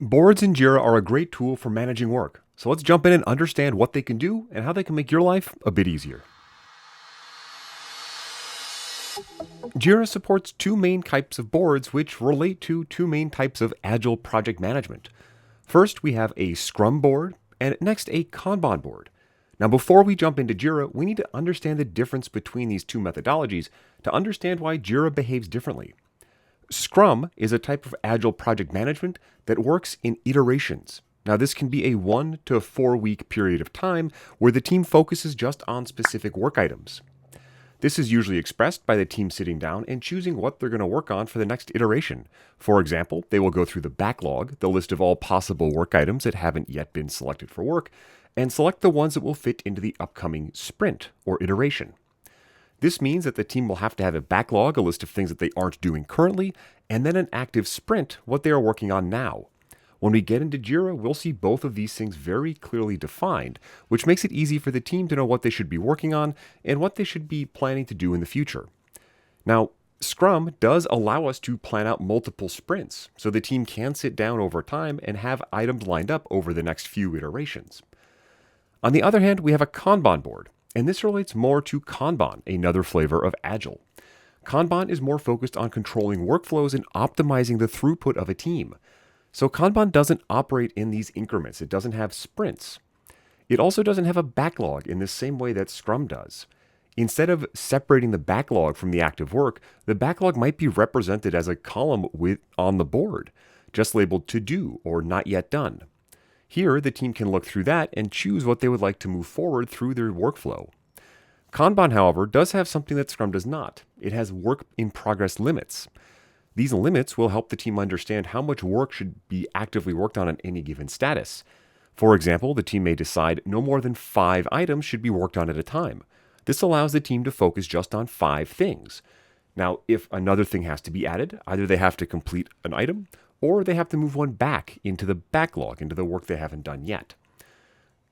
Boards in Jira are a great tool for managing work, so let's jump in and understand what they can do and how they can make your life a bit easier. Jira supports two main types of boards which relate to two main types of agile project management. First, we have a Scrum board, and next a Kanban board. Now, before we jump into Jira, we need to understand the difference between these two methodologies to understand why Jira behaves differently. Scrum is a type of agile project management that works in iterations. Now, this can be a 1 to 4 week period of time where the team focuses just on specific work items. This is usually expressed by the team sitting down and choosing what they're going to work on for the next iteration. For example, they will go through the backlog, the list of all possible work items that haven't yet been selected for work, and select the ones that will fit into the upcoming sprint or iteration. This means that the team will have to have a backlog, a list of things that they aren't doing currently, and then an active sprint, what they are working on now. When we get into Jira, we'll see both of these things very clearly defined, which makes it easy for the team to know what they should be working on and what they should be planning to do in the future. Now, Scrum does allow us to plan out multiple sprints, so the team can sit down over time and have items lined up over the next few iterations. On the other hand, we have a Kanban board, and this relates more to Kanban, another flavor of Agile. Kanban is more focused on controlling workflows and optimizing the throughput of a team. So Kanban doesn't operate in these increments. It doesn't have sprints. It also doesn't have a backlog in the same way that Scrum does. Instead of separating the backlog from the active work, the backlog might be represented as a column on the board, just labeled to do or not yet done. Here, the team can look through that and choose what they would like to move forward through their workflow. Kanban, however, does have something that Scrum does not. It has work in progress limits. These limits will help the team understand how much work should be actively worked on any given status. For example, the team may decide no more than 5 items should be worked on at a time. This allows the team to focus just on 5 things. Now, if another thing has to be added, either they have to complete an item or they have to move one back into the backlog, into the work they haven't done yet.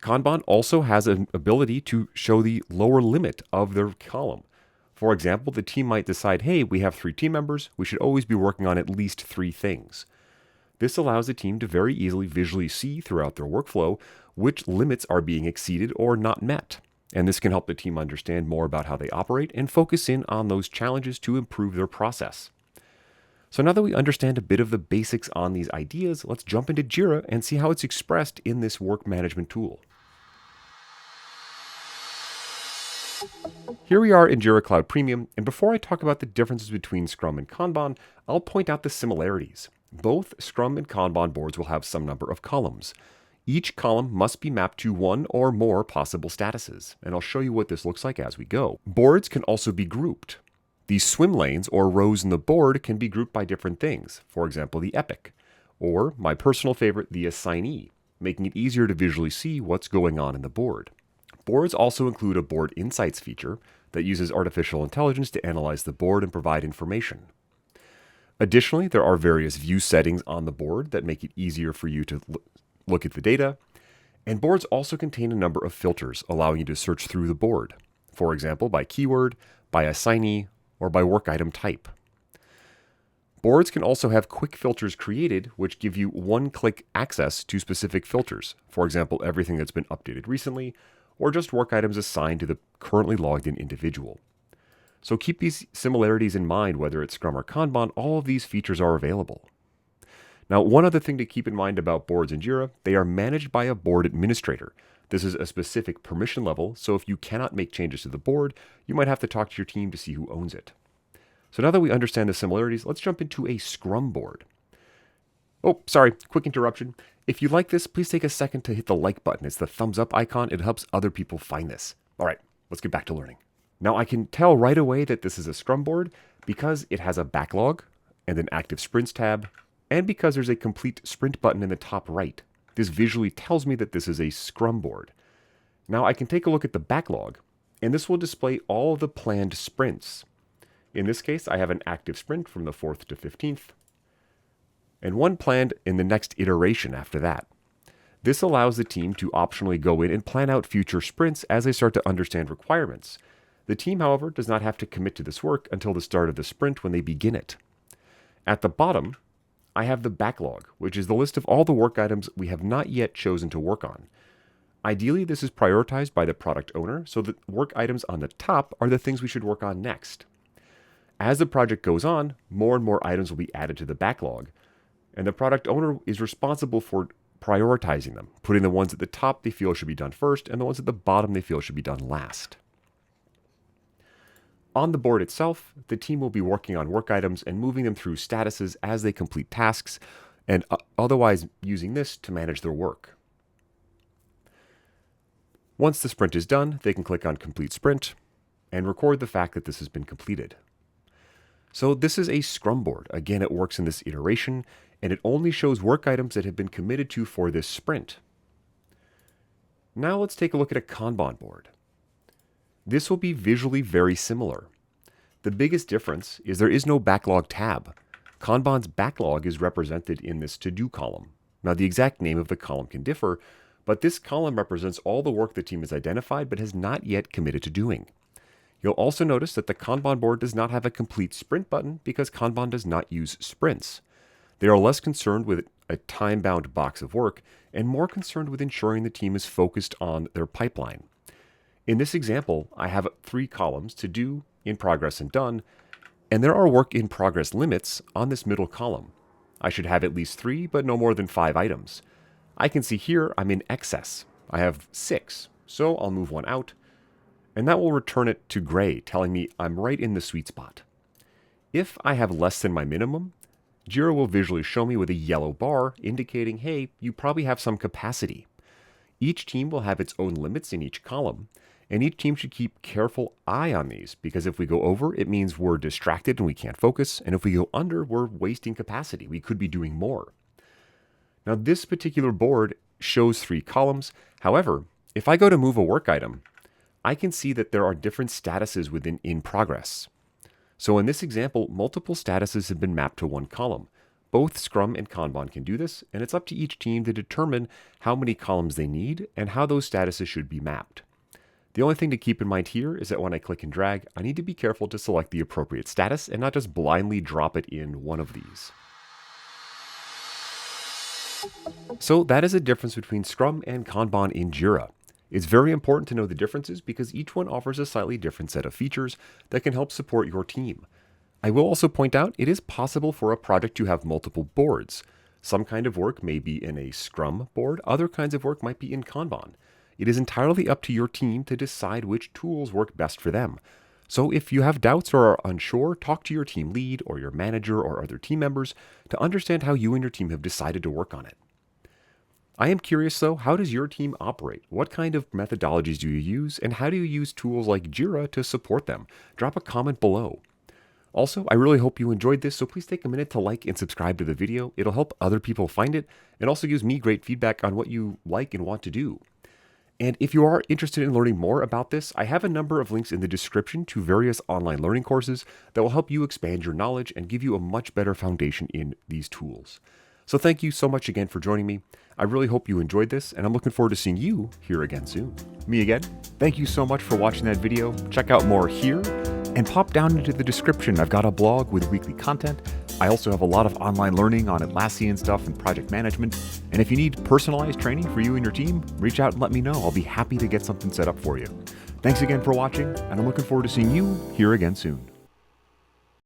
Kanban also has an ability to show the lower limit of their column. For example, the team might decide, hey, we have 3 team members, we should always be working on at least 3 things. This allows the team to very easily visually see throughout their workflow which limits are being exceeded or not met. And this can help the team understand more about how they operate and focus in on those challenges to improve their process. So now that we understand a bit of the basics on these ideas, let's jump into Jira and see how it's expressed in this work management tool. Here we are in Jira Cloud Premium, and before I talk about the differences between Scrum and Kanban, I'll point out the similarities. Both Scrum and Kanban boards will have some number of columns. Each column must be mapped to one or more possible statuses, and I'll show you what this looks like as we go. Boards can also be grouped. These swim lanes or rows in the board can be grouped by different things, for example, the epic, or my personal favorite, the assignee, making it easier to visually see what's going on in the board. Boards also include a board insights feature that uses artificial intelligence to analyze the board and provide information. Additionally, there are various view settings on the board that make it easier for you to look at the data, and boards also contain a number of filters allowing you to search through the board, for example, by keyword, by assignee, or by work item type. Boards can also have quick filters created, which give you one-click access to specific filters, for example, everything that's been updated recently, or just work items assigned to the currently logged in individual. So keep these similarities in mind, whether it's Scrum or Kanban, all of these features are available. Now, one other thing to keep in mind about boards in Jira, they are managed by a board administrator. This is a specific permission level, so if you cannot make changes to the board, you might have to talk to your team to see who owns it. So now that we understand the similarities, let's jump into a Scrum board. Oh, sorry, quick interruption. If you like this, please take a second to hit the like button. It's the thumbs up icon. It helps other people find this. All right, let's get back to learning. Now I can tell right away that this is a Scrum board because it has a backlog and an active sprints tab, and because there's a complete sprint button in the top right. This visually tells me that this is a Scrum board. Now I can take a look at the backlog, and this will display all the planned sprints. In this case, I have an active sprint from the 4th to 15th, and one planned in the next iteration after that. This allows the team to optionally go in and plan out future sprints as they start to understand requirements. The team, however, does not have to commit to this work until the start of the sprint when they begin it. At the bottom, I have the backlog, which is the list of all the work items we have not yet chosen to work on. Ideally, this is prioritized by the product owner, so the work items on the top are the things we should work on next. As the project goes on, more and more items will be added to the backlog, and the product owner is responsible for prioritizing them, putting the ones at the top they feel should be done first, and the ones at the bottom they feel should be done last. On the board itself, the team will be working on work items and moving them through statuses as they complete tasks, and otherwise using this to manage their work. Once the sprint is done, they can click on Complete Sprint and record the fact that this has been completed. So this is a Scrum board. Again, it works in this iteration, and it only shows work items that have been committed to for this sprint. Now let's take a look at a Kanban board. This will be visually very similar. The biggest difference is there is no backlog tab. Kanban's backlog is represented in this to-do column. Now the exact name of the column can differ, but this column represents all the work the team has identified but has not yet committed to doing. You'll also notice that the Kanban board does not have a complete sprint button because Kanban does not use sprints. They are less concerned with a time-bound box of work and more concerned with ensuring the team is focused on their pipeline. In this example, I have 3 columns: to do, in progress, and done, and there are work in progress limits on this middle column. I should have at least 3, but no more than 5 items. I can see here I'm in excess. I have 6, so I'll move 1 out, and that will return it to gray, telling me I'm right in the sweet spot. If I have less than my minimum, Jira will visually show me with a yellow bar indicating, hey, you probably have some capacity. Each team will have its own limits in each column, and each team should keep careful eye on these, because if we go over, it means we're distracted and we can't focus, and if we go under, we're wasting capacity. We could be doing more. Now, this particular board shows 3 columns. However, if I go to move a work item, I can see that there are different statuses within in progress. So in this example, multiple statuses have been mapped to one column. Both Scrum and Kanban can do this, and it's up to each team to determine how many columns they need and how those statuses should be mapped. The only thing to keep in mind here is that when I click and drag, I need to be careful to select the appropriate status and not just blindly drop it in one of these. So that is a difference between Scrum and Kanban in Jira. It's very important to know the differences because each one offers a slightly different set of features that can help support your team. I will also point out it is possible for a project to have multiple boards. Some kind of work may be in a Scrum board, other kinds of work might be in Kanban. It is entirely up to your team to decide which tools work best for them. So if you have doubts or are unsure, talk to your team lead or your manager or other team members to understand how you and your team have decided to work on it. I am curious though, how does your team operate? What kind of methodologies do you use, and how do you use tools like Jira to support them? Drop a comment below. Also, I really hope you enjoyed this, so please take a minute to like and subscribe to the video. It'll help other people find it, and also gives me great feedback on what you like and want to do. And if you are interested in learning more about this, I have a number of links in the description to various online learning courses that will help you expand your knowledge and give you a much better foundation in these tools. So thank you so much again for joining me. I really hope you enjoyed this, and I'm looking forward to seeing you here again soon. Me again, thank you so much for watching that video. Check out more here, and pop down into the description. I've got a blog with weekly content. I also have a lot of online learning on Atlassian stuff and project management. And if you need personalized training for you and your team, reach out and let me know. I'll be happy to get something set up for you. Thanks again for watching, and I'm looking forward to seeing you here again soon.